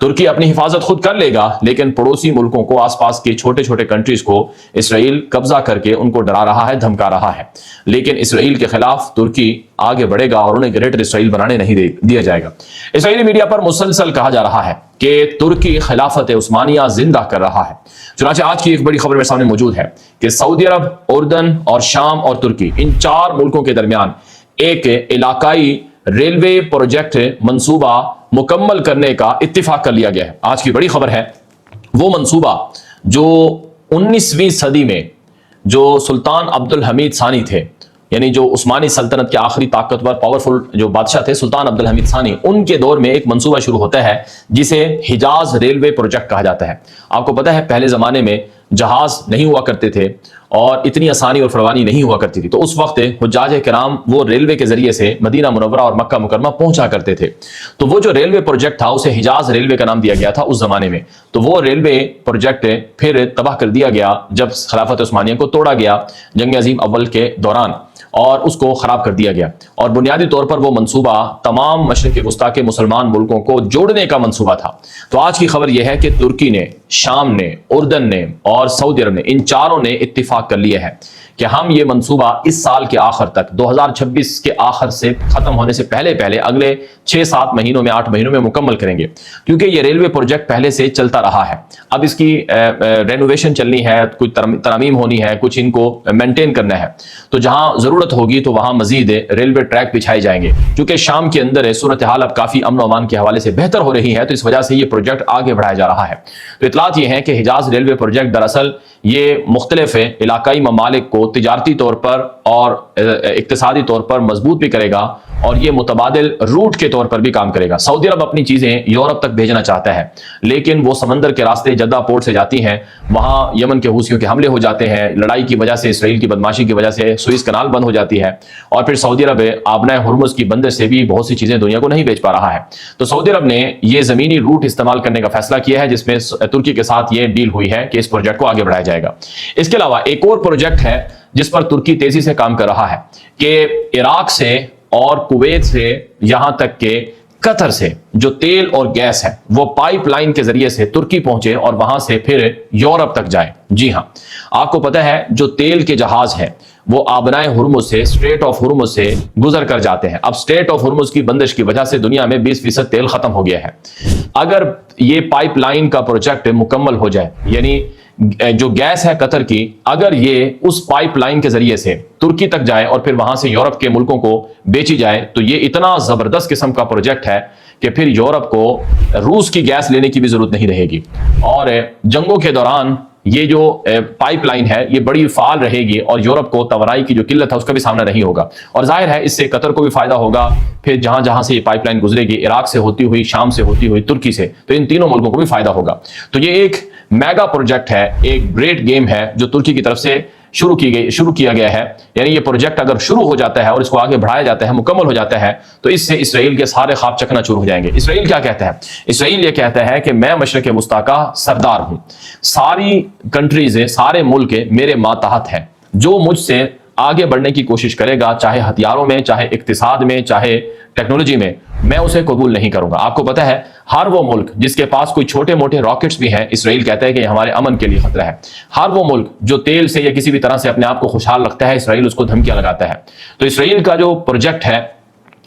ترکی اپنی حفاظت خود کر لے گا، لیکن پڑوسی ملکوں کو، آس پاس کے چھوٹے چھوٹے کنٹریز کو اسرائیل قبضہ کر کے ان کو ڈرا رہا ہے، دھمکا رہا ہے۔ لیکن اسرائیل کے خلاف ترکی آگے بڑھے گا اور انہیں گریٹر اسرائیل بنانے نہیں دیا جائے گا۔ اسرائیلی میڈیا پر مسلسل کہا جا رہا ہے کہ ترکی خلافت عثمانیہ زندہ کر رہا ہے۔ چنانچہ آج کی ایک بڑی خبر میرے سامنے موجود ہے کہ سعودی عرب، اردن اور شام اور ترکی، ان 4 ملکوں کے درمیان ایک علاقائی ریلوے پروجیکٹ منصوبہ مکمل کرنے کا اتفاق کر لیا گیا ہے۔ آج کی بڑی خبر ہے وہ منصوبہ جو 19ویں صدی میں جو سلطان عبد الحمید ثانی تھے، یعنی جو عثمانی سلطنت کے آخری طاقتور پاورفل جو بادشاہ تھے سلطان عبد الحمید ثانی، ان کے دور میں ایک منصوبہ شروع ہوتا ہے جسے حجاز ریلوے پروجیکٹ کہا جاتا ہے۔ آپ کو پتہ ہے پہلے زمانے میں جہاز نہیں ہوا کرتے تھے اور اتنی آسانی اور فراوانی نہیں ہوا کرتی تھی، تو اس وقت حجاج کرام وہ ریلوے کے ذریعے سے مدینہ منورہ اور مکہ مکرمہ پہنچا کرتے تھے۔ تو وہ جو ریلوے پروجیکٹ تھا اسے حجاز ریلوے کا نام دیا گیا تھا اس زمانے میں۔ تو وہ ریلوے پروجیکٹ پھر تباہ کر دیا گیا جب خلافت عثمانیہ کو توڑا گیا جنگ عظیم اول کے دوران، اور اس کو خراب کر دیا گیا۔ اور بنیادی طور پر وہ منصوبہ تمام مشرق وسطیٰ کے مسلمان ملکوں کو جوڑنے کا منصوبہ تھا۔ تو آج کی خبر یہ ہے کہ ترکی نے، شام نے، اردن نے اور سعودی عرب نے، ان چاروں نے اتفاق کر لیا ہے کہ ہم یہ منصوبہ اس سال کے آخر تک، 2026 کے آخر سے ختم ہونے سے پہلے اگلے 6-7 مہینوں میں، 8 مہینوں میں مکمل کریں گے، کیونکہ یہ ریلوے پروجیکٹ پہلے سے چلتا رہا ہے۔ اب اس کی رینوویشن چلنی ہے، کچھ ترامیم ہونی ہے، کچھ ان کو مینٹین کرنا ہے، تو جہاں ضرورت ہوگی تو وہاں مزید ریلوے ٹریک بچھائے جائیں گے۔ کیونکہ شام کے اندر صورتحال اب کافی امن و امان کے حوالے سے بہتر ہو رہی ہے، تو اس وجہ سے یہ پروجیکٹ آگے بڑھایا جا رہا ہے۔ تو اطلاعات یہ ہیں کہ حجاز ریلوے پروجیکٹ دراصل یہ مختلف علاقائی ممالک کو تجارتی طور پر اور اقتصادی طور پر مضبوط بھی کرے گا، اور یہ متبادل روٹ کے طور پر بھی کام کرے گا۔ سعودی عرب اپنی چیزیں یورپ تک بھیجنا چاہتا ہے، لیکن وہ سمندر کے راستے جدہ پورٹ سے جاتی ہیں، وہاں یمن کے حوثیوں کے حملے ہو جاتے ہیں، لڑائی کی وجہ سے، اسرائیل کی بدماشی کی وجہ سے سوئس کنال بند ہو جاتی ہے، اور پھر سعودی عرب آبنائے ہرمز کی بندر سے بھی بہت سی چیزیں دنیا کو نہیں بیچ پا رہا ہے۔ تو سعودی عرب نے یہ زمینی روٹ استعمال کرنے کا فیصلہ کیا ہے، جس میں ترکی کے ساتھ یہ ڈیل ہوئی ہے کہ اس پروجیکٹ کو آگے بڑھایا جائے گا۔ اس کے علاوہ ایک اور پروجیکٹ ہے جس پر ترکی تیزی سے کام کر رہا ہے کہ عراق سے اور کویت سے یہاں تک کہ قطر سے جو تیل اور گیس ہے وہ پائپ لائن کے ذریعے سے ترکی پہنچے اور وہاں سے پھر یورپ تک جائے۔ جی ہاں، آپ کو پتہ ہے جو تیل کے جہاز ہیں وہ آبنائے ہرمز سے، اسٹریٹ آف ہرمز سے گزر کر جاتے ہیں۔ اب اسٹریٹ آف ہرمز کی بندش کی وجہ سے دنیا میں 20% تیل ختم ہو گیا ہے۔ اگر یہ پائپ لائن کا پروجیکٹ مکمل ہو جائے، یعنی جو گیس ہے قطر کی، اگر یہ اس پائپ لائن کے ذریعے سے ترکی تک جائے اور پھر وہاں سے یورپ کے ملکوں کو بیچی جائے، تو یہ اتنا زبردست قسم کا پروجیکٹ ہے کہ پھر یورپ کو روس کی گیس لینے کی بھی ضرورت نہیں رہے گی، اور جنگوں کے دوران یہ جو پائپ لائن ہے یہ بڑی فعال رہے گی، اور یورپ کو توانائی کی جو قلت ہے اس کا بھی سامنا نہیں ہوگا، اور ظاہر ہے اس سے قطر کو بھی فائدہ ہوگا۔ پھر جہاں جہاں سے یہ پائپ لائن گزرے گی، عراق سے ہوتی ہوئی، شام سے ہوتی ہوئی، ترکی سے، تو ان تینوں ملکوں کو بھی فائدہ ہوگا۔ تو یہ ایک میگا پروجیکٹ ہے، ایک گریٹ گیم ہے جو ترکی کی طرف سے شروع کیا گیا ہے۔ یعنی یہ پروجیکٹ اگر شروع ہو جاتا ہے اور اس کو آگے بڑھایا جاتا ہے، مکمل ہو جاتا ہے، تو اس سے اسرائیل کے سارے خواب چکنا چور ہو جائیں گے۔ اسرائیل کیا کہتا ہے؟ اسرائیل یہ کہتا ہے کہ میں مشرق وسطیٰ کا سردار ہوں، ساری کنٹریز، سارے ملک میرے ماتحت ہیں، جو مجھ سے آگے بڑھنے کی کوشش کرے گا، چاہے ہتھیاروں میں، چاہے اقتصاد میں، چاہے ٹیکنالوجی میں اسے قبول نہیں کروں گا۔ آپ کو پتہ ہے ہر وہ ملک جس کے پاس کوئی چھوٹے موٹے راکٹس بھی ہیں، اسرائیل کہتا ہے کہ یہ ہمارے امن کے لیے خطرہ ہے۔ ہر وہ ملک جو تیل سے یا کسی بھی طرح سے اپنے آپ کو خوشحال رکھتا ہے، اسرائیل اس کو دھمکیاں لگاتا ہے۔ تو اسرائیل کا جو پروجیکٹ ہے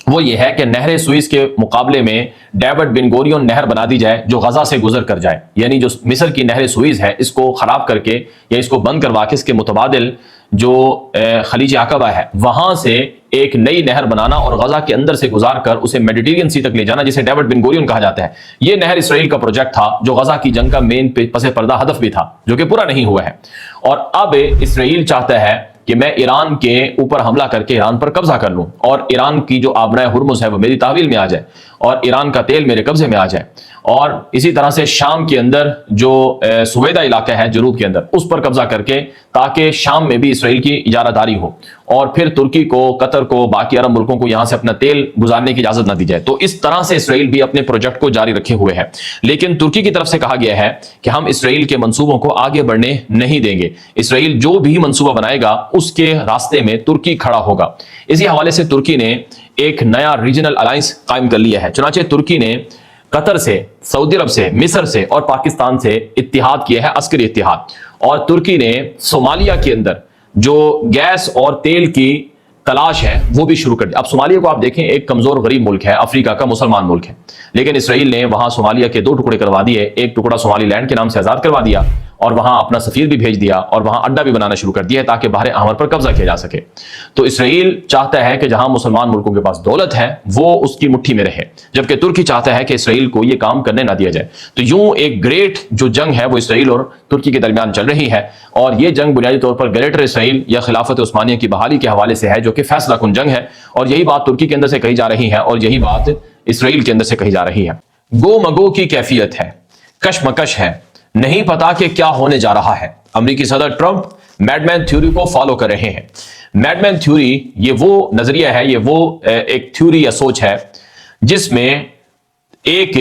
وہ یہ ہے کہ نہر سوئس کے مقابلے میں ڈیوڈ بن گورین نہر بنا دی جائے جو غزہ سے گزر کر جائے، یعنی جو مصر کی نہر سوئس ہے اس کو خراب کر کے یا اس کو بند کروا کے اس کے متبادل جو خلیج عقبہ ہے وہاں سے ایک نئی نہر بنانا اور غزہ کے اندر سے گزار کر اسے میڈیٹرین سی تک لے جانا، جسے ڈیوڈ بن گورین کہا جاتا ہے۔ یہ نہر اسرائیل کا پروجیکٹ تھا جو غزہ کی جنگ کا مین پس پردہ ہدف بھی تھا، جو کہ پورا نہیں ہوا ہے۔ اور اب اسرائیل چاہتا ہے کہ میں ایران کے اوپر حملہ کر کے ایران پر قبضہ کر لوں، اور ایران کی جو آبنائے ہرمز ہے وہ میری تحویل میں آ جائے، اور ایران کا تیل میرے قبضے میں آ جائے، اور اسی طرح سے شام کے اندر جو سویدہ علاقہ ہے جنوب کے اندر اس پر قبضہ کر کے، تاکہ شام میں بھی اسرائیل کی اجارہ داری ہو، اور پھر ترکی کو، قطر کو، باقی عرب ملکوں کو یہاں سے اپنا تیل گزارنے کی اجازت نہ دی جائے۔ تو اس طرح سے اسرائیل بھی اپنے پروجیکٹ کو جاری رکھے ہوئے ہے، لیکن ترکی کی طرف سے کہا گیا ہے کہ ہم اسرائیل کے منصوبوں کو آگے بڑھنے نہیں دیں گے۔ اسرائیل جو بھی منصوبہ بنائے گا اس کے راستے میں ترکی کھڑا ہوگا۔ اسی حوالے سے ترکی نے ایک نیا ریجنل الائنس قائم کر لیا ہے۔ چنانچہ ترکی نے قطر سے، سعودی عرب سے، مصر سے اور پاکستان سے اتحاد کیا ہے، عسکری اتحاد. اور ترکی نے صومالیہ کے اندر جو گیس اور تیل کی تلاش ہے وہ بھی شروع کر دی. اب صومالیہ کو آپ دیکھیں، ایک کمزور غریب ملک ہے، افریقہ کا مسلمان ملک ہے، لیکن اسرائیل نے وہاں صومالیہ کے 2 ٹکڑے کروا دیے. ایک ٹکڑا صومالی لینڈ کے نام سے آزاد کروا دیا اور وہاں اپنا سفیر بھی بھیج دیا اور وہاں اڈا بھی بنانا شروع کر دیا تاکہ بحر احمر پر قبضہ کیا جا سکے. تو اسرائیل چاہتا ہے کہ جہاں مسلمان ملکوں کے پاس دولت ہے وہ اس کی مٹھی میں رہے، جبکہ ترکی چاہتا ہے کہ اسرائیل کو یہ کام کرنے نہ دیا جائے. تو یوں ایک گریٹ جو جنگ ہے وہ اسرائیل اور ترکی کے درمیان چل رہی ہے، اور یہ جنگ بنیادی طور پر گریٹر اسرائیل یا خلافت عثمانیہ کی بحالی کے حوالے سے ہے، جو کہ فیصلہ کن جنگ ہے. اور یہی بات ترکی کے اندر سے کہی جا رہی ہے اور یہی بات اسرائیل کے اندر سے کہی جا رہی ہے. گو مگو کی کیفیت ہے، کشمکش ہے، نہیں پتا کہ کیا ہونے جا رہا ہے. امریکی صدر ٹرمپ میڈ مین تھیوری کو فالو کر رہے ہیں. میڈ مین تھیوری یہ وہ نظریہ ہے، یہ وہ ایک تھیوری یا سوچ ہے جس میں ایک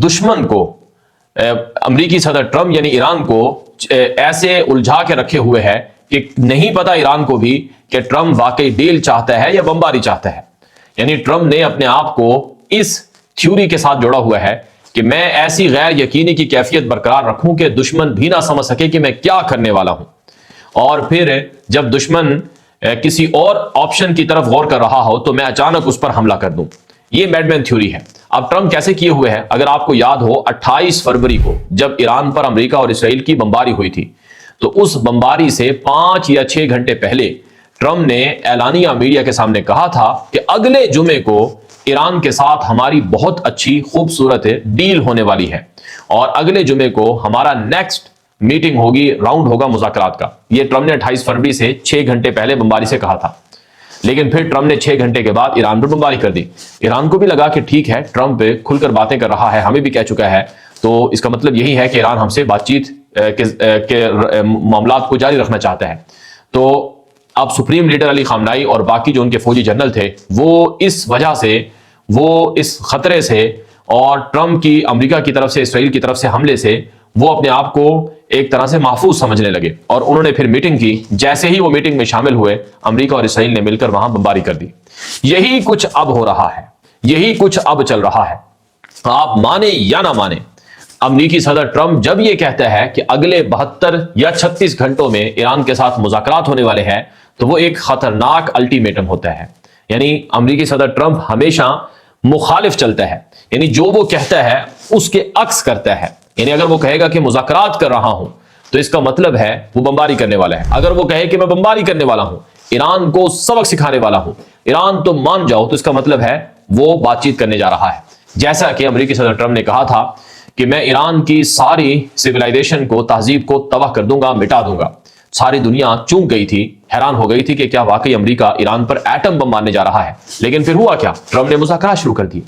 دشمن کو امریکی صدر ٹرمپ یعنی ایران کو ایسے الجھا کے رکھے ہوئے ہے کہ نہیں پتا ایران کو بھی کہ ٹرمپ واقعی ڈیل چاہتا ہے یا بمباری چاہتا ہے. یعنی ٹرمپ نے اپنے آپ کو اس تھیوری کے ساتھ جوڑا ہوا ہے کہ میں ایسی غیر یقینی کی کیفیت برقرار رکھوں کہ دشمن بھی نہ سمجھ سکے کہ میں کیا کرنے والا ہوں، اور پھر جب دشمن کسی اور آپشن کی طرف غور کر رہا ہو تو میں اچانک اس پر حملہ کر دوں. یہ میڈ مین تھیوری ہے. اب ٹرمپ کیسے کیے ہوئے ہیں؟ اگر آپ کو یاد ہو 28 فروری کو جب ایران پر امریکہ اور اسرائیل کی بمباری ہوئی تھی، تو اس بمباری سے 5 یا 6 گھنٹے پہلے ٹرمپ نے اعلانیہ میڈیا کے سامنے کہا تھا کہ اگلے جمعے کو ایران کے ساتھ ہماری بہت اچھی خوبصورت ڈیل ہونے والی ہے اور اگلے جمعے کو ہمارا نیکسٹ میٹنگ ہوگی، راؤنڈ ہوگا مذاکرات کا. یہ ٹرمپ نے 28 فروری سے 6 گھنٹے پہلے بمباری سے کہا تھا. لیکن پھر ٹرمپ نے 6 گھنٹے کے بعد ایران پر بمباری کر دی. ایران کو بھی لگا کہ ٹھیک ہے، ٹرمپ کھل کر باتیں کر رہا ہے، ہمیں بھی کہہ چکا ہے، تو اس کا مطلب یہی ہے کہ ایران ہم سے بات چیت کے معاملات کو جاری رکھنا چاہتا ہے. تو اب سپریم لیڈر علی خامنائی اور باقی جو ان کے فوجی جنرل تھے وہ اس وجہ سے، وہ اس خطرے سے اور ٹرمپ کی امریکہ کی طرف سے، اسرائیل کی طرف سے حملے سے وہ اپنے آپ کو ایک طرح سے محفوظ سمجھنے لگے اور انہوں نے پھر میٹنگ کی. جیسے ہی وہ میٹنگ میں شامل ہوئے، امریکہ اور اسرائیل نے مل کر وہاں بمباری کر دی. یہی کچھ اب ہو رہا ہے، یہی کچھ اب چل رہا ہے. آپ مانے یا نہ مانے، امریکی صدر ٹرمپ جب یہ کہتا ہے کہ اگلے 72 یا 36 گھنٹوں میں ایران کے ساتھ مذاکرات ہونے والے ہیں، تو وہ ایک خطرناک الٹیمیٹم ہوتا ہے. یعنی امریکی صدر ٹرمپ ہمیشہ مخالف چلتا ہے، یعنی جو وہ کہتا ہے اس کے عکس کرتا ہے. یعنی اگر وہ کہے گا کہ مذاکرات کر رہا ہوں تو اس کا مطلب ہے وہ بمباری کرنے والا ہے. اگر وہ کہے کہ میں بمباری کرنے والا ہوں، ایران کو سبق سکھانے والا ہوں، ایران تو مان جاؤ، تو اس کا مطلب ہے وہ بات چیت کرنے جا رہا ہے. جیسا کہ امریکی صدر ٹرمپ نے کہا تھا کہ میں ایران کی ساری سویلائزیشن کو، تہذیب کو تباہ کر دوں گا، مٹا دوں گا. ساری دنیا چونک گئی تھی، حیران ہو گئی تھی کہ کیا واقعی امریکہ ایران پر ایٹم بم مارنے جا رہا ہے. لیکن پھر ہوا کیا؟ ٹرمپ نے مذاکرات شروع کر دی.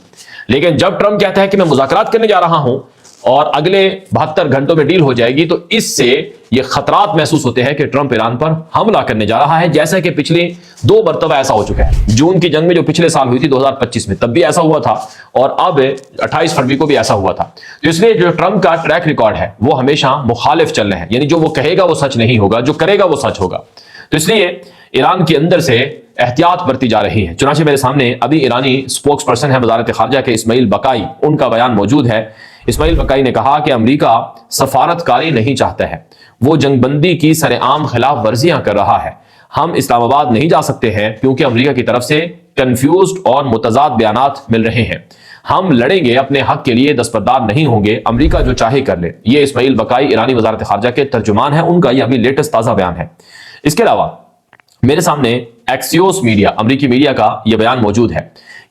لیکن جب ٹرمپ کہتا ہے کہ میں مذاکرات کرنے جا رہا ہوں اور اگلے 72 گھنٹوں میں ڈیل ہو جائے گی، تو اس سے یہ خطرات محسوس ہوتے ہیں کہ ٹرمپ ایران پر حملہ کرنے جا رہا ہے، جیسا کہ پچھلی 2 مرتبہ ایسا ہو چکا ہے. جون کی جنگ میں جو پچھلے سال ہوئی تھی 2025 میں، تب بھی ایسا ہوا تھا، اور اب 28 فروری کو بھی ایسا ہوا تھا. تو اس لیے جو ٹرمپ کا ٹریک ریکارڈ ہے وہ ہمیشہ مخالف چل رہے ہیں. یعنی جو وہ کہے گا وہ سچ نہیں ہوگا، جو کرے گا وہ سچ ہوگا. تو اس لیے ایران کے اندر سے احتیاط برتی جا رہی ہے. چنانچہ میرے سامنے ابھی ایرانی سپوکس پرسن ہے وزارت خارجہ کے اسماعیل بقائی، ان کا بیان موجود ہے. اسماعیل بقائی نے کہا کہ امریکہ سفارتکاری نہیں چاہتا ہے، وہ جنگ بندی کی سر عام خلاف ورزیاں کر رہا ہے. ہم اسلام آباد نہیں جا سکتے ہیں کیونکہ امریکہ کی طرف سے کنفیوزڈ اور متضاد بیانات مل رہے ہیں. ہم لڑیں گے اپنے حق کے لیے، دستبردار نہیں ہوں گے، امریکہ جو چاہے کر لے. یہ اسماعیل بقائی ایرانی وزارت خارجہ کے ترجمان ہیں، ان کا یہ ابھی لیٹسٹ تازہ بیان ہے. اس کے علاوہ میرے سامنے ایکسیوس میڈیا، امریکی میڈیا کا یہ بیان موجود ہے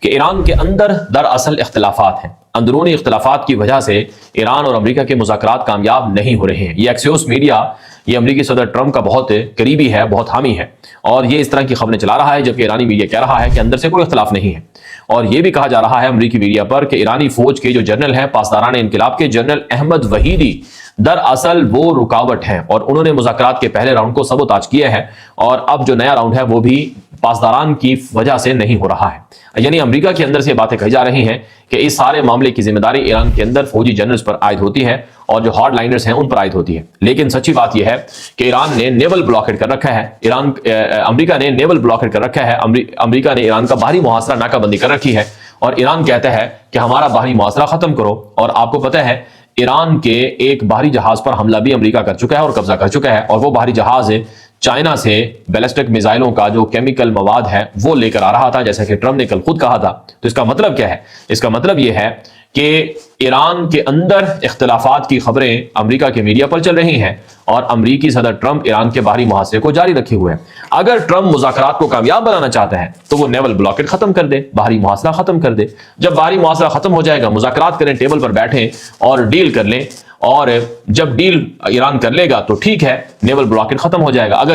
کہ ایران کے اندر دراصل اختلافات ہیں. اندرونی اختلافات کی وجہ سے ایران اور امریکہ کے مذاکرات کامیاب نہیں ہو رہے ہیں. یہ ایکسیوس میڈیا یہ امریکی صدر ٹرمپ کا بہت قریبی ہے، بہت حامی ہے، اور یہ اس طرح کی خبریں چلا رہا ہے، جبکہ ایرانی میڈیا کہہ رہا ہے کہ اندر سے کوئی اختلاف نہیں ہے. اور یہ بھی کہا جا رہا ہے امریکی میڈیا پر کہ ایرانی فوج کے جو جنرل ہیں، پاسداران انقلاب کے جنرل احمد وحیدی، دراصل وہ رکاوٹ ہیں اور انہوں نے مذاکرات کے پہلے راؤنڈ کو سبوتاج کیا ہے، اور اب جو نیا راؤنڈ ہے وہ بھی پاسداران کی وجہ سے نہیں ہو رہا ہے. یعنی امریکہ کے اندر سے باتیں کہی جا رہی ہیں کہ اس سارے معاملے کی ذمہ داری ایران کے اندر فوجی جنرلز پر عائد ہوتی ہے اور جو ہارڈ لائنرز ہیں ان پر عائد ہوتی ہے. لیکن سچی بات یہ ہے کہ ایران نے نیول بلاکیڈ کر رکھا ہے، امریکہ نے نیول بلاکیڈ کر رکھا ہے، امریکہ نے ایران کا باہری محاصرہ، ناکہ بندی کر رکھی ہے، اور ایران کہتا ہے کہ ہمارا باہری محاصرہ ختم کرو. اور آپ کو پتہ ہے ایران کے ایک باہری جہاز پر حملہ بھی امریکہ کر چکا ہے اور قبضہ کر چکا ہے, اور وہ باہری جہاز چائنا سے بیلسٹک میزائلوں کا جو کیمیکل مواد ہے وہ لے کر آ رہا تھا, جیسا کہ ٹرمپ نے کل خود کہا تھا. تو اس کا مطلب کیا ہے؟ اس کا مطلب یہ ہے کہ ایران کے اندر اختلافات کی خبریں امریکہ کے میڈیا پر چل رہی ہیں اور امریکی صدر ٹرمپ ایران کے باہری محاصرے کو جاری رکھے ہوئے ہیں. اگر ٹرمپ مذاکرات کو کامیاب بنانا چاہتا ہے تو وہ نیول بلاکیڈ ختم کر دے, باہری محاصرہ ختم کر دے. جب باہری محاصرہ ختم ہو جائے گا, مذاکرات کریں, ٹیبل پر بیٹھیں اور ڈیل کر لیں, اور جب ڈیل ایران کر لے گا تو ٹھیک ہے, نیول بلاکیڈ ختم ہو جائے گا. اگر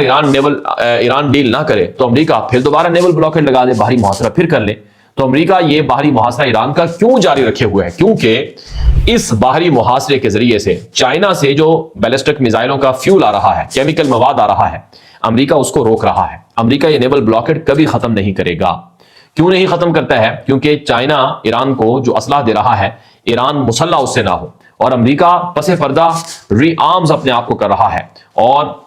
ایران ڈیل نہ کرے تو امریکہ پھر دوبارہ نیول بلاکیڈ لگا دے, باہری محاصرہ پھر کر لے. تو امریکہ یہ باہری محاصرہ ایران کا کیوں جاری رکھے ہوئے ہے؟ کیونکہ اس باہری محاصرے کے ذریعے سے چائنا سے جو بیلسٹک میزائلوں کا فیول آ رہا ہے, کیمیکل مواد آ رہا ہے, امریکہ اس کو روک رہا ہے. امریکہ یہ نیول بلاکیڈ کبھی ختم نہیں کرے گا. کیوں نہیں ختم کرتا ہے؟ کیونکہ چائنا ایران کو جو اسلحہ دے رہا ہے, ایران مسلح اس سے نہ ہو, اور امریکہ پس پردہ ری آرمز اپنے آپ کو کر رہا ہے اور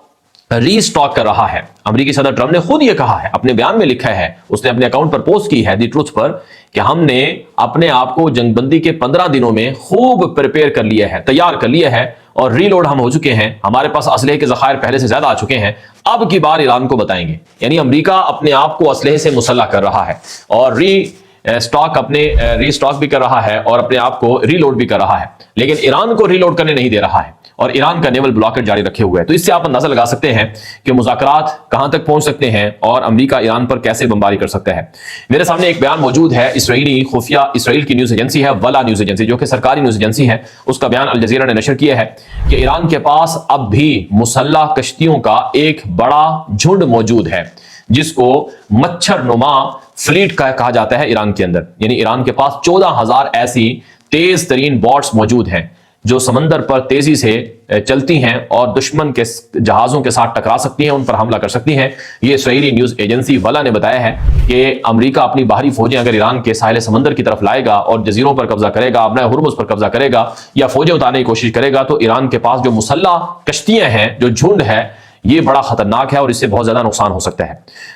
ری سٹاک کر رہا ہے. امریکی صدر ٹرمپ نے خود یہ کہا ہے, اپنے بیان میں لکھا ہے, اس نے اپنے اکاؤنٹ پر پوسٹ کی ہے دی ٹروتھ پر, کہ ہم نے اپنے آپ کو جنگ بندی کے 15 دنوں میں خوب پریپیئر کر لیا ہے, تیار کر لیا ہے, اور ری لوڈ ہم ہو چکے ہیں, ہمارے پاس اسلحے کے ذخائر پہلے سے زیادہ آ چکے ہیں, اب کی بار ایران کو بتائیں گے. یعنی امریکہ اپنے آپ کو اسلحے سے مسلح کر رہا ہے اور ری سٹاک بھی کر رہا ہے اور اپنے آپ کو ری لوڈ بھی کر رہا ہے, لیکن ایران کو ری لوڈ کرنے نہیں دے رہا ہے اور ایران کا نیول بلاکیڈ جاری رکھے ہوئے ہے. تو اس سے آپ اندازہ لگا سکتے ہیں کہ مذاکرات کہاں تک پہنچ سکتے ہیں اور امریکہ ایران پر کیسے بمباری کر سکتا ہے. میرے سامنے ایک بیان موجود ہے, اسرائیلی خفیہ اسرائیل کی نیوز ایجنسی ہے ولا نیوز ایجنسی, جو کہ سرکاری نیوز ایجنسی ہے, اس کا بیان الجزیرہ نے نشر کیا ہے کہ ایران کے پاس اب بھی مسلح کشتیوں کا ایک بڑا جھنڈ موجود ہے جس کو مچھر نما فلیٹ کا کہا جاتا ہے ایران کے اندر. یعنی ایران کے پاس 14,000 ایسی تیز ترین بوٹس موجود ہیں جو سمندر پر تیزی سے چلتی ہیں اور دشمن کے جہازوں کے ساتھ ٹکرا سکتی ہیں, ان پر حملہ کر سکتی ہیں. یہ اسرائیلی نیوز ایجنسی ولا نے بتایا ہے کہ امریکہ اپنی باہری فوجیں اگر ایران کے ساحل سمندر کی طرف لائے گا اور جزیروں پر قبضہ کرے گا, اپنا ہرمز پر قبضہ کرے گا یا فوجیں اتارنے کی کوشش کرے گا, تو ایران کے پاس جو مسلح کشتیاں ہیں, جو جھنڈ ہے, یہ بڑا خطرناک ہے اور اس سے بہت زیادہ نقصان ہو سکتا ہے.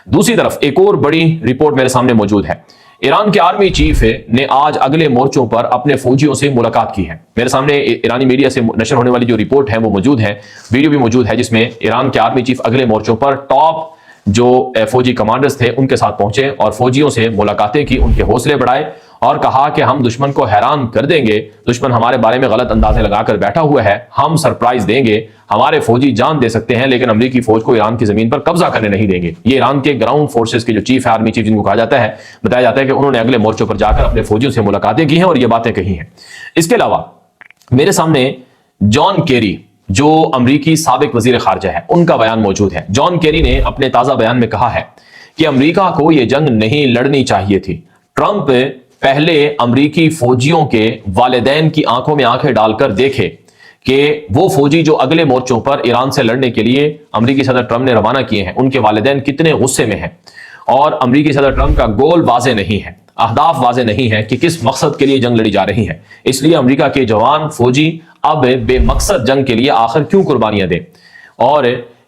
دوسری طرف ایک اور بڑی رپورٹ میرے سامنے موجود ہے. ایران کے آرمی چیف نے آج اگلے مورچوں پر اپنے فوجیوں سے ملاقات کی ہے. میرے سامنے ایرانی میڈیا سے نشر ہونے والی جو رپورٹ ہے وہ موجود ہے, ویڈیو بھی موجود ہے, جس میں ایران کے آرمی چیف اگلے مورچوں پر ٹاپ جو فوجی کمانڈرز تھے ان کے ساتھ پہنچے اور فوجیوں سے ملاقاتیں کی, ان کے حوصلے بڑھائے اور کہا کہ ہم دشمن کو حیران کر دیں گے, دشمن ہمارے بارے میں غلط اندازے لگا کر بیٹھا ہوا ہے, ہم سرپرائز دیں گے, ہمارے فوجی جان دے سکتے ہیں لیکن امریکی فوج کو ایران کی زمین پر قبضہ کرنے نہیں دیں گے. یہ ایران کے گراؤنڈ فورسز کے جو چیف ہے, آرمی چیف جن کو کہا جاتا ہے, بتایا جاتا ہے کہ انہوں نے اگلے مورچوں پر جا کر اپنے فوجیوں سے ملاقاتیں کی ہیں اور یہ باتیں کہی ہیں. اس کے علاوہ میرے سامنے جان کیری جو امریکی سابق وزیر خارجہ ہے, ان کا بیان موجود ہے. جان کیری نے اپنے تازہ بیان میں کہا ہے کہ امریکہ کو یہ جنگ نہیں لڑنی چاہیے تھی. ٹرمپ پہلے امریکی فوجیوں کے والدین کی آنکھوں میں آنکھیں ڈال کر دیکھے کہ وہ فوجی جو اگلے مورچوں پر ایران سے لڑنے کے لیے امریکی صدر ٹرمپ نے روانہ کیے ہیں, ان کے والدین کتنے غصے میں ہیں, اور امریکی صدر ٹرمپ کا گول واضح نہیں ہے, اہداف واضح نہیں ہے کہ کس مقصد کے لیے جنگ لڑی جا رہی ہے. اس لیے امریکہ کے جوان فوجی اب بے مقصد جنگ کے لیے آخر کیوں قربانیاں دیں, اور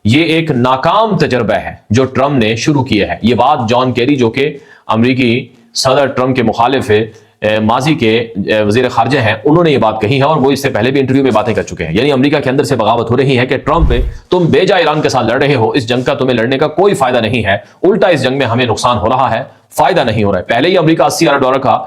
یہ ایک ناکام تجربہ ہے جو ٹرمپ نے شروع کیا ہے. یہ بات جان کیری جو کہ امریکی صدر ٹرمپ کے مخالف ماضی کے وزیر خارجہ ہیں, انہوں نے یہ بات کہی ہے اور وہ اس سے پہلے بھی انٹرویو میں باتیں کر چکے ہیں. یعنی امریکہ کے اندر سے بغاوت ہو رہی ہے کہ ٹرمپ تم بے جا ایران کے ساتھ لڑ رہے ہو, اس جنگ کا تمہیں لڑنے کا کوئی فائدہ نہیں ہے, الٹا اس جنگ میں ہمیں نقصان ہو رہا ہے, فائدہ نہیں ہو رہا ہے. پہلے ہی امریکہ $80 ارب کا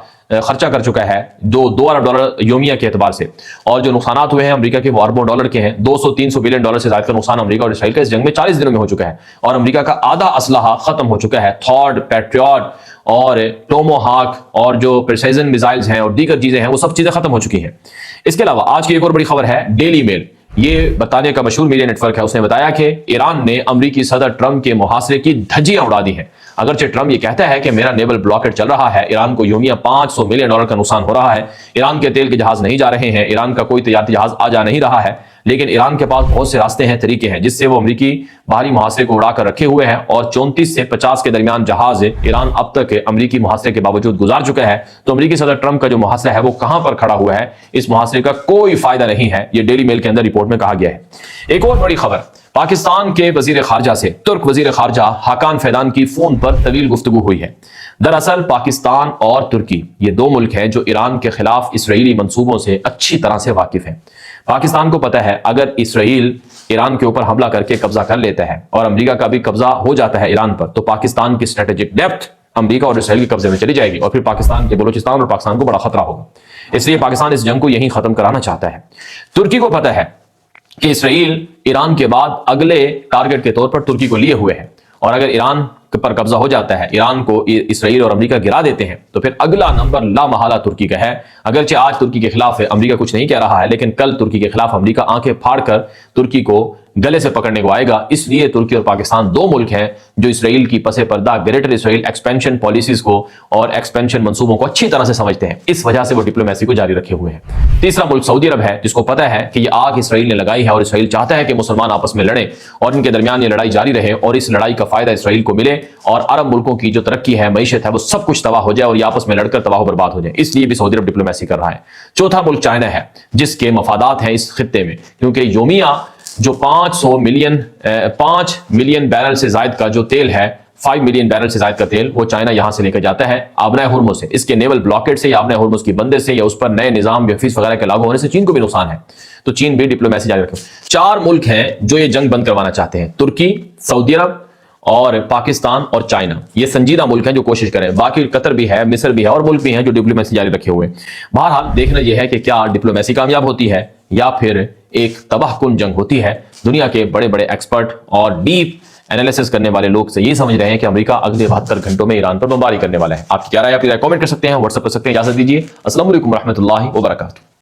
خرچہ کر چکا ہے, $2 ارب یومیہ کے اعتبار سے, اور جو نقصانات ہوئے ہیں امریکہ کے وہ اربوں ڈالر کے ہیں. $200-300 بلین سے زائد کا نقصان امریکہ اور اسرائیل کا اس جنگ میں 40 دنوں میں ہو چکا ہے, اور امریکہ کا آدھا اسلحہ ختم ہو چکا ہے. تھاڈ, پیٹریوٹ اور ٹومو ہاک اور جو پریسیزن میزائلز ہیں اور دیگر چیزیں ہیں, وہ سب چیزیں ختم ہو چکی ہیں. اس کے علاوہ آج کی ایک اور بڑی خبر ہے, ڈیلی میل, یہ برطانیہ کا مشہور میڈیا نیٹ ورک ہے, اس نے بتایا کہ ایران نے امریکی صدر ٹرمپ کے محاصرے کی دھجیاں اڑا دی ہیں. اگرچہ ٹرمپ یہ کہتا ہے کہ میرا نیول بلاکیڈ چل رہا ہے, ایران کو یومیہ $500 ملین کا نقصان ہو رہا ہے, ایران کے تیل کے جہاز نہیں جا رہے ہیں, ایران کا کوئی تجارتی جہاز آ جا نہیں رہا ہے, لیکن ایران کے پاس بہت سے راستے ہیں, طریقے ہیں جس سے وہ امریکی باہری محاصرے کو اڑا کر رکھے ہوئے ہیں, اور 34 سے 50 کے درمیان جہاز ایران اب تک امریکی محاصرے کے باوجود گزار چکا ہے. تو امریکی صدر ٹرمپ کا جو محاصرہ ہے وہ کہاں پر کھڑا ہوا ہے, اس محاصرے کا کوئی فائدہ نہیں ہے, یہ ڈیلی میل کے اندر رپورٹ میں کہا گیا ہے. ایک اور بڑی خبر, پاکستان کے وزیر خارجہ سے ترک وزیر خارجہ حاکان فیدان کی فون پر طویل گفتگو ہوئی ہے۔ دراصل پاکستان اور ترکی یہ دو ملک ہیں جو ایران کے خلاف اسرائیلی منصوبوں سے اچھی طرح سے واقف ہیں۔ پاکستان کو پتہ ہے اگر اسرائیل ایران کے اوپر حملہ کر کے قبضہ کر لیتا ہے اور امریکہ کا بھی قبضہ ہو جاتا ہے ایران پر، تو پاکستان کی اسٹریٹجک ڈیپتھ امریکہ اور اسرائیل کے قبضے میں چلی جائے گی اور پھر پاکستان کے بلوچستان اور پاکستان کو بڑا خطرہ ہوگا۔ اس لیے پاکستان اس جنگ کو یہیں ختم کرانا چاہتا ہے۔ ترکی کو پتہ ہے کہ اسرائیل ایران کے بعد اگلے ٹارگٹ کے طور پر ترکی کو لیے ہوئے ہے، اور اگر ایران پر قبضہ ہو جاتا ہے، ایران کو اسرائیل اور امریکہ گرا دیتے ہیں، تو پھر اگلا نمبر لا محالہ ترکی کا ہے۔ اگرچہ آج ترکی کے خلاف ہے، امریکہ کچھ نہیں کہہ رہا ہے، لیکن کل ترکی کے خلاف امریکہ آنکھیں پھاڑ کر ترکی کو گلے سے پکڑنے کو آئے گا۔ اس لیے ترکی اور پاکستان دو ملک ہیں جو اسرائیل کی پس پردہ گریٹر اسرائیل ایکسپینشن پالیسیز کو اور ایکسپینشن منصوبوں کو اچھی طرح سے سمجھتے ہیں، اس وجہ سے وہ ڈپلومیسی کو جاری رکھے ہوئے ہیں۔ تیسرا ملک سعودی عرب ہے، جس کو پتہ ہے کہ یہ آگ اسرائیل نے لگائی ہے اور اسرائیل چاہتا ہے کہ مسلمان آپس میں لڑیں اور ان کے درمیان یہ لڑائی جاری رہے اور اس لڑائی کا فائدہ اسرائیل کو ملے اور عرب ملکوں کی جو ترقی ہے، معیشت ہے، وہ سب کچھ تباہ ہو جائے اور یہ آپس میں لڑ کر تباہ و برباد ہو جائے۔ اس لیے بھی سعودی عرب ڈپلومیسی کر رہا ہے۔ چوتھا ملک چائنا ہے، جس کے مفادات ہیں اس خطے میں، کیونکہ یومیہ جو 5 ملین بیرل سے زائد کا جو تیل ہے، 5 ملین بیرل سے زائد کا تیل وہ چائنا یہاں سے لے کر جاتا ہے آبنۂ ہرمز سے۔ اس کے نیول بلاکیٹ سے یا آبنۂ ہرمز کی بندش سے یا اس پر نئے نظام حفیظ وغیرہ کے لاگو ہونے سے چین کو بھی نقصان ہے، تو چین بھی ڈپلومیسی جاری رکھے۔ 4 ملک ہیں جو یہ جنگ بند کروانا چاہتے ہیں، ترکی، سعودی عرب اور پاکستان اور چائنا۔ یہ سنجیدہ ملک ہیں جو کوشش کریں، باقی قطر بھی ہے، مصر بھی ہے اور ملک بھی ہیں جو ڈپلومیسی جاری رکھے ہوئے۔ بہرحال دیکھنا یہ ہے کہ کیا ڈپلومیسی کامیاب ہوتی ہے یا پھر ایک تباہ کن جنگ ہوتی ہے۔ دنیا کے بڑے بڑے ایکسپرٹ اور ڈیپ انالیسس کرنے والے لوگ سے یہ سمجھ رہے ہیں کہ امریکہ اگلے 72 گھنٹوں میں ایران پر بمباری کرنے والا ہے۔ آپ کی کیا رائے؟ آپ کی رائے کامنٹ کر سکتے ہیں، واٹس ایپ کر سکتے ہیں۔ اجازت دیجیے، السلام علیکم ورحمۃ اللہ وبرکاتہ۔